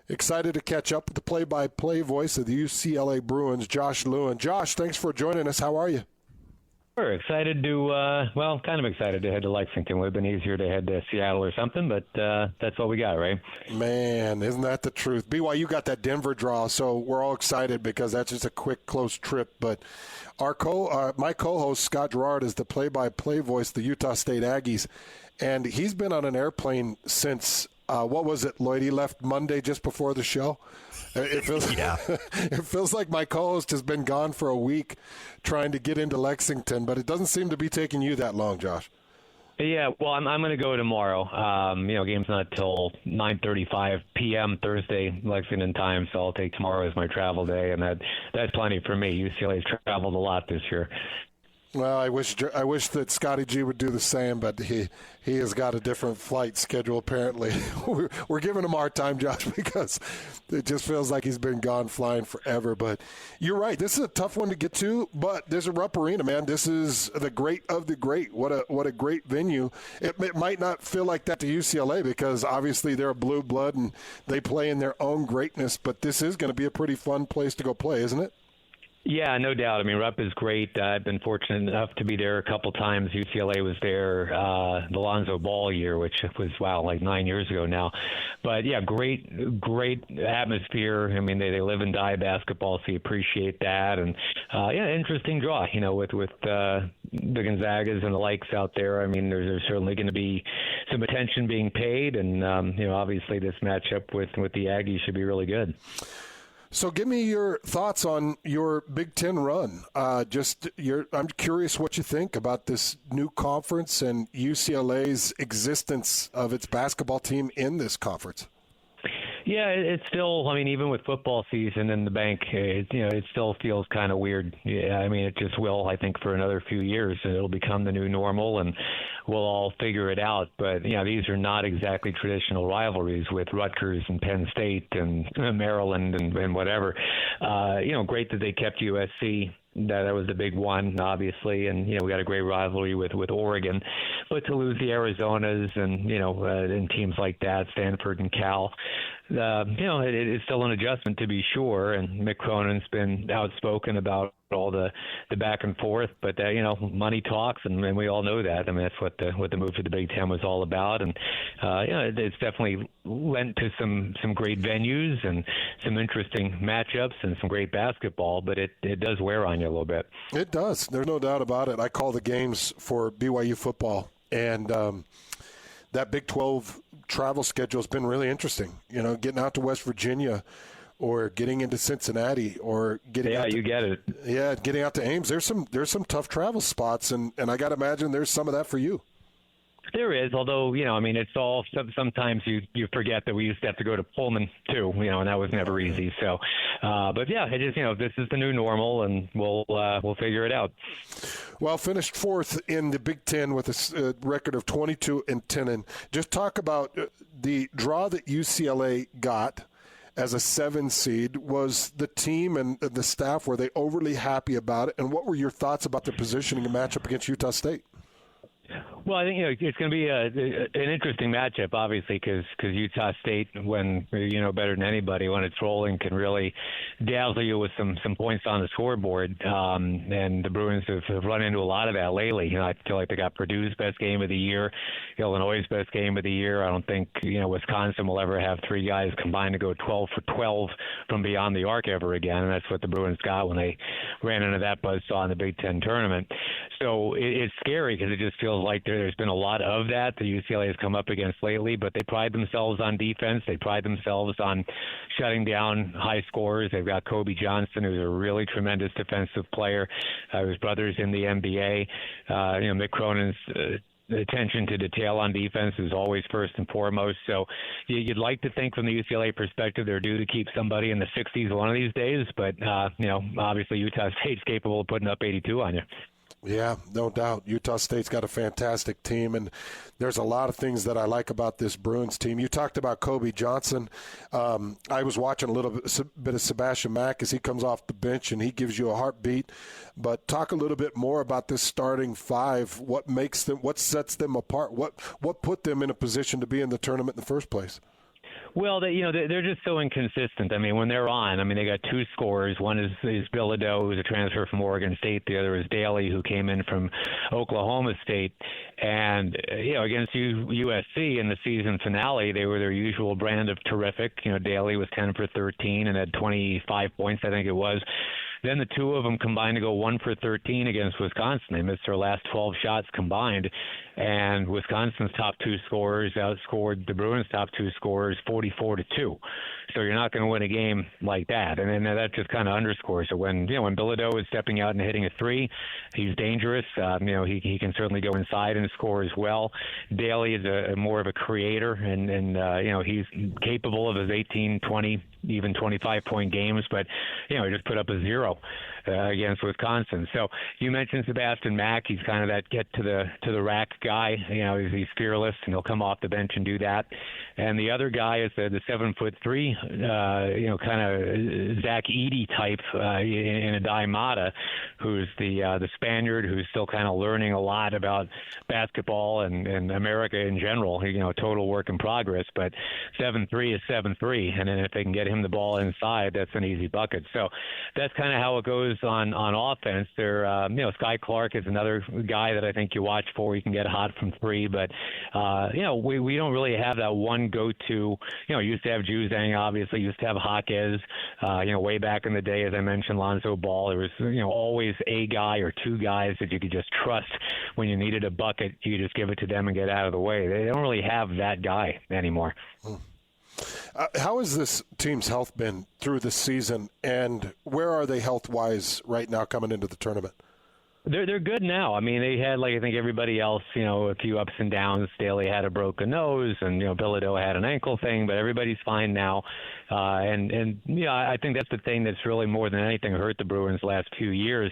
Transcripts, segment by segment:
Excited to catch up with the play-by-play voice of the UCLA Bruins, Josh Lewin. Josh, thanks for joining us. How are you? We're excited to, kind of excited to head to Lexington. It would have been easier to head to Seattle or something, but that's what we got, right? Man, isn't that the truth? BYU got that Denver draw, so we're all excited because that's just a quick, close trip. But my co-host, Scott Gerard, is the play-by-play voice of the Utah State Aggies, and he's been on an airplane since, what was it, Lloyd? He left Monday just before the show. It feels, it feels like my co-host has been gone for a week trying to get into Lexington, but it doesn't seem to be taking you that long, Josh. Yeah, well, I'm going to go tomorrow. Game's not till 9:35 p.m. Thursday Lexington time, so I'll take tomorrow as my travel day, and that's plenty for me. UCLA's traveled a lot this year. Well, I wish that Scotty G would do the same, but he has got a different flight schedule apparently. We're giving him a hard time, Josh, because it just feels like he's been gone flying forever. But you're right. This is a tough one to get to, but there's a Rupp Arena, man. This is the great of the great. What a great venue. It might not feel like that to UCLA because obviously they're a blue blood and they play in their own greatness, but this is going to be a pretty fun place to go play, isn't it? Yeah, no doubt. I mean, Rupp is great. I've been fortunate enough to be there a couple times. UCLA was there the Lonzo Ball year, which was, like 9 years ago now. But, yeah, great atmosphere. I mean, they live and die basketball, so you appreciate that. And, interesting draw, with the Gonzagas and the likes out there. I mean, there's certainly going to be some attention being paid. And, obviously this matchup with the Aggies should be really good. So give me your thoughts on your Big Ten run. I'm curious what you think about this new conference and UCLA's existence of its basketball team in this conference. Yeah, it's still, even with football season in the bank, it still feels kind of weird. Yeah, it just will, I think, for another few years. It'll become the new normal, and we'll all figure it out. But, these are not exactly traditional rivalries with Rutgers and Penn State and Maryland and whatever. Great that they kept USC. That was the big one, obviously, and we got a great rivalry with Oregon. But to lose the Arizonas and teams like that, Stanford and Cal, it is still an adjustment to be sure. And Mick Cronin's been outspoken about all the back and forth, but money talks, and we all know that. That's what the move to the Big Ten was all about, and it's definitely lent to some great venues and some interesting matchups and some great basketball. But it does wear on you a little bit. It does. There's no doubt about it. I call the games for BYU football, and that Big 12 travel schedule has been really interesting. Getting out to West Virginia, or getting into Cincinnati, or getting out to, you get it. Yeah, getting out to Ames. There's some tough travel spots, and I got to imagine there's some of that for you. There is, although, it's all, sometimes you forget that we used to have to go to Pullman too, and that was never easy. So, but yeah, it is, this is the new normal, and we'll figure it out. Well, finished fourth in the Big Ten with a record of 22-10. And just talk about the draw that UCLA got as a 7 seed. Was the team and the staff, were they overly happy about it? And what were your thoughts about the positioning and matchup against Utah State? Well, I think it's going to be an interesting matchup, obviously, because Utah State, when better than anybody, when it's rolling, can really dazzle you with some points on the scoreboard. And the Bruins have run into a lot of that lately. I feel like they got Purdue's best game of the year, Illinois' best game of the year. I don't think Wisconsin will ever have 3 guys combined to go 12 for 12 from beyond the arc ever again. And that's what the Bruins got when they ran into that buzzsaw in the Big Ten tournament. So it's scary because it just feels like there's been a lot of that UCLA has come up against lately, but they pride themselves on defense. They pride themselves on shutting down high scorers. They've got Kobe Johnson, who's a really tremendous defensive player. His brother's in the NBA. Mick Cronin's attention to detail on defense is always first and foremost. So you'd like to think from the UCLA perspective they're due to keep somebody in the 60s one of these days, but obviously Utah State's capable of putting up 82 on you. Yeah, no doubt. Utah State's got a fantastic team, and there's a lot of things that I like about this Bruins team. You talked about Kobe Johnson. I was watching a little bit of Sebastian Mack as he comes off the bench, and he gives you a heartbeat. But talk a little bit more about this starting 5. What makes them? What sets them apart? What put them in a position to be in the tournament in the first place? Well, they're just so inconsistent. I mean, when they're on, I mean, they got two scorers. One is Bilodeau, who's a transfer from Oregon State. The other is Daly, who came in from Oklahoma State. And, against USC in the season finale, they were their usual brand of terrific. Daly was 10 for 13 and had 25 points, I think it was. Then the two of them combined to go 1 for 13 against Wisconsin. They missed their last 12 shots combined, and Wisconsin's top two scorers outscored the Bruins' top two scorers 44-2. So you're not going to win a game like that, and then that just kind of underscores it. When Bilodeau is stepping out and hitting a three, he's dangerous. He can certainly go inside and score as well. Daly is a more of a creator, and he's capable of his 18, 20, even 25-point games, but he just put up a 0 against Wisconsin. So you mentioned Sebastian Mack. He's kind of that get to the rack guy. He's fearless, and he'll come off the bench and do that. And the other guy is the 7'3", kind of Zach Edey type in a Mata, who's the Spaniard who's still kind of learning a lot about basketball and America in general. Total work in progress, but 7'3" is 7'3", and then if they can get him the ball inside, that's an easy bucket. So that's kind of how it goes on offense. There, Sky Clark is another guy that I think you watch for. He can get hot from three, but we don't really have that one go-to. Used to have Juzang, obviously. Used to have Jaquez. Way back in the day, as I mentioned, Lonzo Ball. There was always a guy or two guys that you could just trust when you needed a bucket. You could just give it to them and get out of the way. They don't really have that guy anymore. How has this team's health been through the season, and where are they health-wise right now coming into the tournament? They're good now. I mean, they had, like I think everybody else, a few ups and downs. Daly had a broken nose, and Bilodeau had an ankle thing, but everybody's fine now. I think that's the thing that's really more than anything hurt the Bruins last few years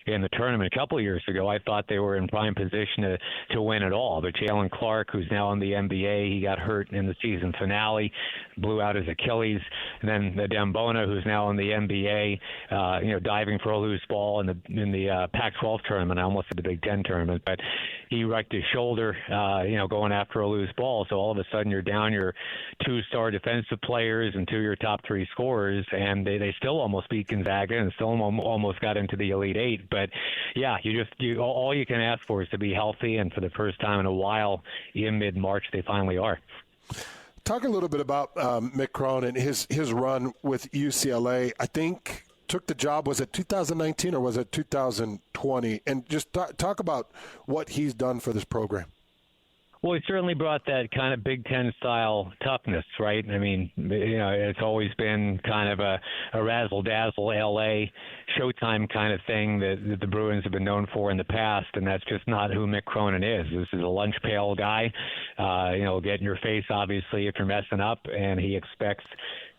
in the tournament. A couple of years ago, I thought they were in prime position to win it all. But Jalen Clark, who's now in the NBA, he got hurt in the season finale, blew out his Achilles. And then the Dembona, who's now in the NBA, diving for a loose ball in the Pac-12 tournament. I almost said the Big Ten tournament, but he wrecked his shoulder, going after a loose ball. So all of a sudden you're down your two-star defensive players and two of your top three scorers, and they still almost beat Gonzaga and still almost got into the Elite Eight. But yeah, all you can ask for is to be healthy, and for the first time in a while in mid-March they finally are. Talk a little bit about Mick Cronin, his run with UCLA. I think took the job, was it 2019 or was it 2020? And just talk about what he's done for this program. Well, he certainly brought that kind of Big Ten style toughness, right? I mean, it's always been kind of a razzle-dazzle L.A. Showtime kind of thing that the Bruins have been known for in the past, and that's just not who Mick Cronin is. This is a lunch pail guy, get in your face, obviously, if you're messing up, and he expects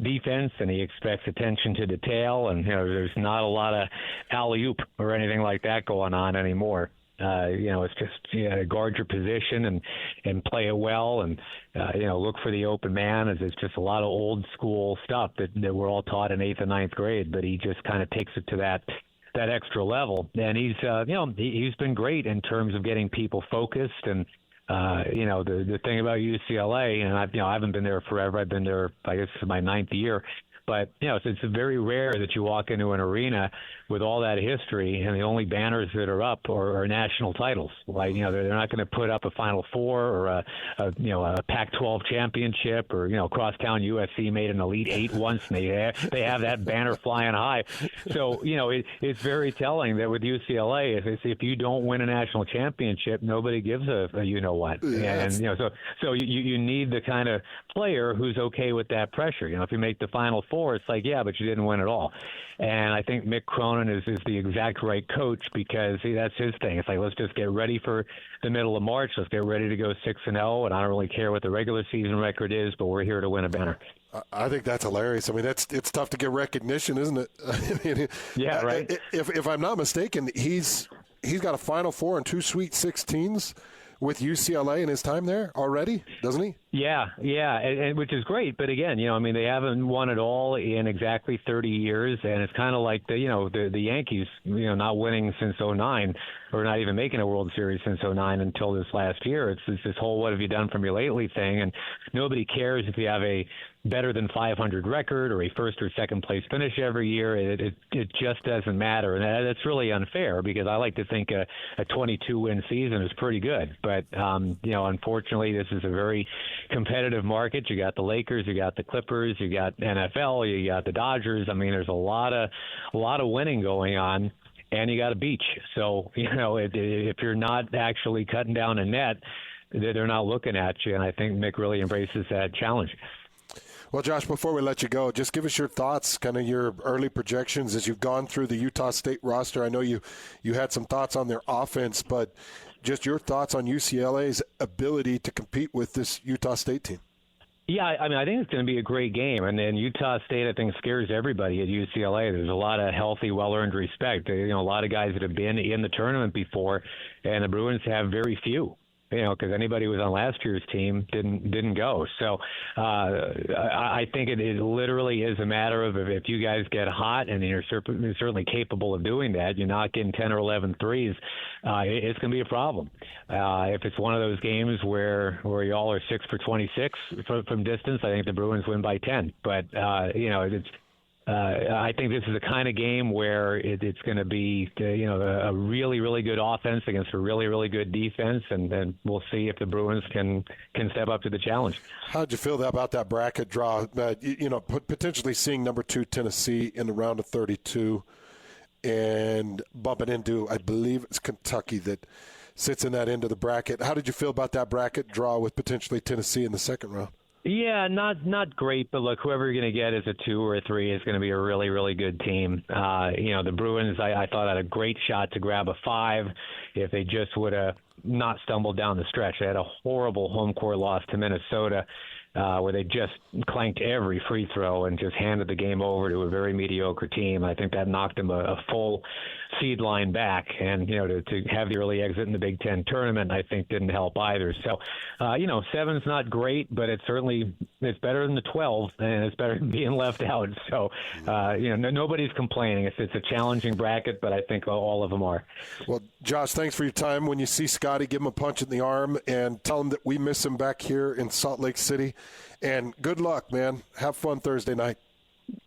defense, and he expects attention to detail, and there's not a lot of alley-oop or anything like that going on anymore. It's just guard your position and play it well, and look for the open man. It's just a lot of old school stuff that we're all taught in 8th and 9th grade, but he just kind of takes it to that extra level. And he's been great in terms of getting people focused. And the thing about UCLA, and I haven't been there forever. I've been there, I guess, this is my 9th year. But, it's very rare that you walk into an arena with all that history and the only banners that are up are national titles. Like, they're not going to put up a Final Four or a Pac-12 championship, or, crosstown USC made an Elite Eight once, and they have that banner flying high. So, it's very telling that with UCLA, if you don't win a national championship, nobody gives a you-know-what. Yes. And, so you need the kind of player who's okay with that pressure. If you make the Final Four, it's like, yeah, but you didn't win it all. And I think Mick Cronin is the exact right coach, because that's his thing. It's like, let's just get ready for the middle of March. Let's get ready to go 6-0, and I don't really care what the regular season record is, but we're here to win a banner. I think that's hilarious. I mean, it's tough to get recognition, isn't it? I mean, yeah, right. If I'm not mistaken, he's got a Final Four and 2 Sweet 16s with UCLA in his time there already, doesn't he? Yeah, and which is great. But again, they haven't won it all in exactly 30 years, and it's kind of like the Yankees, not winning since '09, or not even making a World Series since '09 until this last year. It's this whole "what have you done for me lately" thing, and nobody cares if you have a better than 500 record or a first or second place finish every year. It just doesn't matter, and that's really unfair because I like to think a 22-win season is pretty good. But unfortunately, this is a very competitive market. You got the Lakers, you got the Clippers, you got NFL, you got the Dodgers. I mean, there's a lot of winning going on. And you got a beach. So, if you're not actually cutting down a net, they're not looking at you. And I think Mick really embraces that challenge. Well, Josh, before we let you go, just give us your thoughts, kind of your early projections as you've gone through the Utah State roster. I know you had some thoughts on their offense, but just your thoughts on UCLA's ability to compete with this Utah State team. Yeah, I mean, I think it's going to be a great game. And then Utah State, I think, scares everybody at UCLA. There's a lot of healthy, well-earned respect. A lot of guys that have been in the tournament before, and the Bruins have very few. Because anybody who was on last year's team didn't go. So I think it literally is a matter of if you guys get hot, and you're certainly capable of doing that, you're not getting 10 or 11 threes, it's going to be a problem. If it's one of those games where y'all are 6 for 26 from distance, I think the Bruins win by 10. But, it's I think this is the kind of game where it's going to be, a really, really good offense against a really, really good defense, and then we'll see if the Bruins can step up to the challenge. How'd you feel about that bracket draw? Potentially seeing number 2 Tennessee in the round of 32 and bumping into, I believe it's Kentucky that sits in that end of the bracket. How did you feel about that bracket draw with potentially Tennessee in the second round? Yeah, not great, but look, whoever you're going to get as a 2 or a 3 is going to be a really, really good team. The Bruins, I thought, had a great shot to grab a 5 if they just would have not stumbled down the stretch. They had a horrible home court loss to Minnesota where they just clanked every free throw and just handed the game over to a very mediocre team. I think that knocked them a full seed line back, and to have the early exit in the Big Ten tournament, I think didn't help either. So 7's not great, but it's better than the 12, and it's better than being left out. So nobody's complaining. It's a challenging bracket, but I think all of them are. Well, Josh, thanks for your time. When you see Scotty, give him a punch in the arm and tell him that we miss him back here in Salt Lake City. And good luck, man. Have fun Thursday night.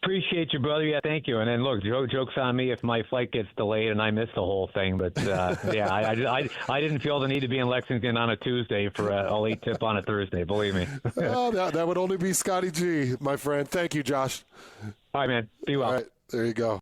Appreciate you, brother. Yeah, thank you. And then look, joke's on me if my flight gets delayed and I miss the whole thing. But I didn't feel the need to be in Lexington on a Tuesday for a late tip on a Thursday. Believe me. That would only be Scotty G, my friend. Thank you, Josh. All right, man. Be well. All right, there you go.